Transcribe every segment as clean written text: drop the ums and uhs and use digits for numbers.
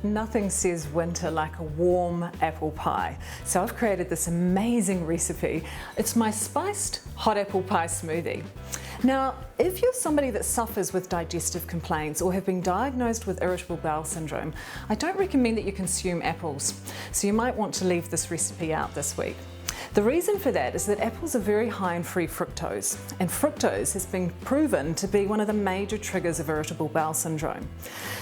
nothing says winter like a warm apple pie. So I've created this amazing recipe. It's my spiced hot apple pie smoothie. Now, if you're somebody that suffers with digestive complaints or have been diagnosed with irritable bowel syndrome, I don't recommend that you consume apples. So you might want to leave this recipe out this week. The reason for that is that apples are very high in free fructose, and fructose has been proven to be one of the major triggers of irritable bowel syndrome.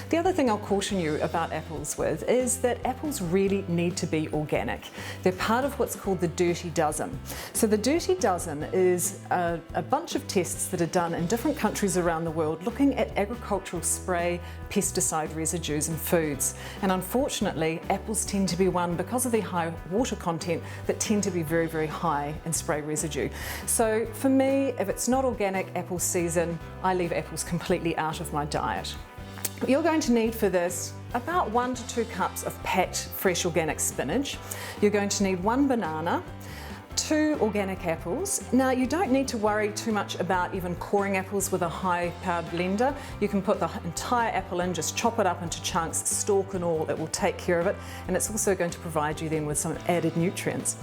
The other thing I'll caution you about apples with is that apples really need to be organic. They're part of what's called the dirty dozen. So the dirty dozen is a bunch of tests that are done in different countries around the world looking at agricultural spray, pesticide residues in foods. And unfortunately, apples tend to be one, because of their high water content, that tend to be very, very high in spray residue. So for me, if it's not organic apple season, I leave apples completely out of my diet. You're going to need for this about 1 to 2 cups of packed fresh organic spinach. You're going to need 1 banana, 2 organic apples. Now, you don't need to worry too much about even coring apples with a high-powered blender. You can put the entire apple in, just chop it up into chunks, stalk and all, it will take care of it, and it's also going to provide you then with some added nutrients.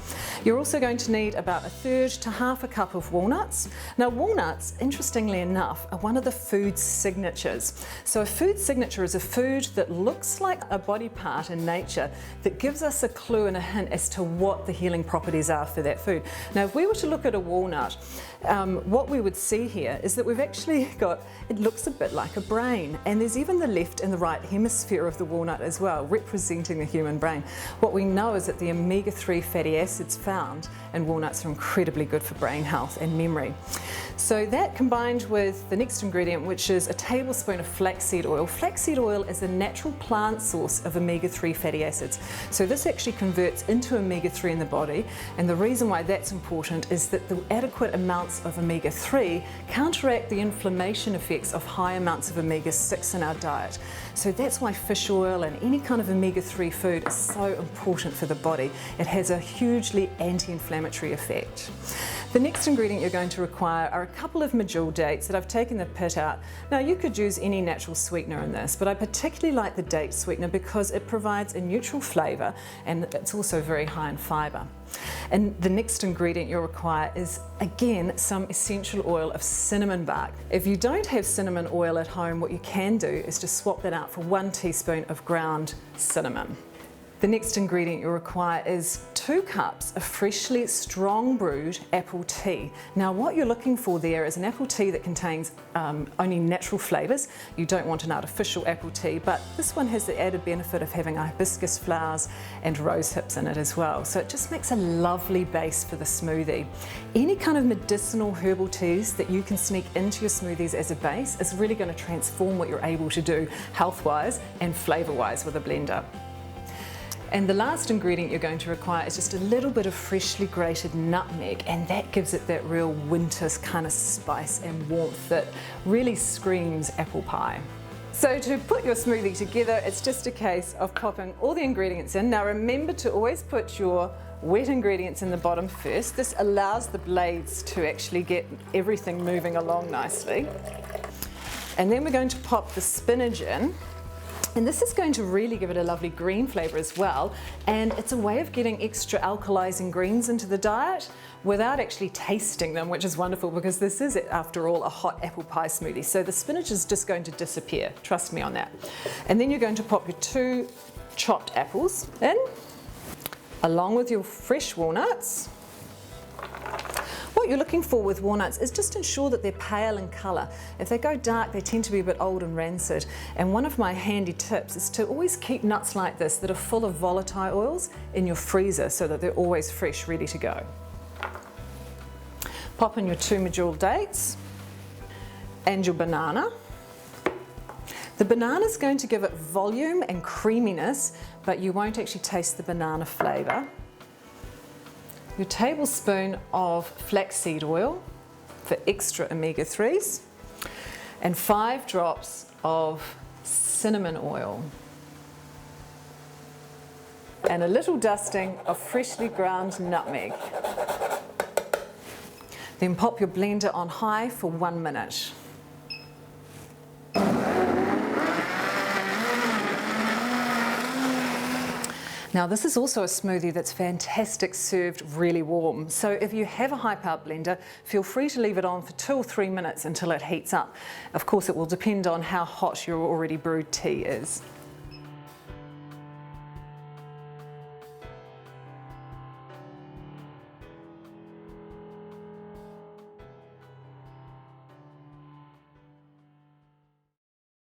You're also going to need about 1/3 to 1/2 cup of walnuts. Now, walnuts, interestingly enough, are one of the food signatures. So a food signature is a food that looks like a body part in nature that gives us a clue and a hint as to what the healing properties are for that food. Now, if we were to look at a walnut, what we would see here is that we've actually got, it looks a bit like a brain, and there's even the left and the right hemisphere of the walnut as well, representing the human brain. What we know is that the omega-3 fatty acids found in walnuts are incredibly good for brain health and memory. So that, combined with the next ingredient, which is a tablespoon of flaxseed oil. Flaxseed oil is a natural plant source of omega-3 fatty acids. So this actually converts into omega-3 in the body, and the reason why that's important is that the adequate amounts of omega-3 counteract the inflammation effects of high amounts of omega-6 in our diet. So that's why fish oil and any kind of omega-3 food is so important for the body. It has a hugely anti-inflammatory effect. The next ingredient you're going to require are a couple of medjool dates that I've taken the pit out. Now, you could use any natural sweetener in this, but I particularly like the date sweetener because it provides a neutral flavour and it's also very high in fibre. And the next ingredient you'll require is, again, some essential oil of cinnamon bark. If you don't have cinnamon oil at home, what you can do is just swap that out for 1 teaspoon of ground cinnamon. The next ingredient you'll require is 2 cups of freshly strong brewed apple tea. Now, what you're looking for there is an apple tea that contains only natural flavours. You don't want an artificial apple tea, but this one has the added benefit of having hibiscus flowers and rose hips in it as well. So it just makes a lovely base for the smoothie. Any kind of medicinal herbal teas that you can sneak into your smoothies as a base is really going to transform what you're able to do health-wise and flavour-wise with a blender. And the last ingredient you're going to require is just a little bit of freshly grated nutmeg, and that gives it that real winter kind of spice and warmth that really screams apple pie. So to put your smoothie together, it's just a case of popping all the ingredients in. Now, remember to always put your wet ingredients in the bottom first. This allows the blades to actually get everything moving along nicely. And then we're going to pop the spinach in. And this is going to really give it a lovely green flavour as well, and it's a way of getting extra alkalizing greens into the diet without actually tasting them, which is wonderful because this is, after all, a hot apple pie smoothie. So the spinach is just going to disappear, trust me on that. And then you're going to pop your 2 chopped apples in, along with your fresh walnuts. What you're looking for with walnuts is just ensure that they're pale in colour. If they go dark, they tend to be a bit old and rancid. And one of my handy tips is to always keep nuts like this that are full of volatile oils in your freezer so that they're always fresh, ready to go. Pop in your 2 medjool dates and your banana. The banana is going to give it volume and creaminess, but you won't actually taste the banana flavour. Your tablespoon of flaxseed oil for extra omega-3s, and 5 drops of cinnamon oil, and a little dusting of freshly ground nutmeg. Then pop your blender on high for 1 minute. Now this is also a smoothie that's fantastic served really warm. So if you have a high powered blender, feel free to leave it on for 2 or 3 minutes until it heats up. Of course it will depend on how hot your already brewed tea is.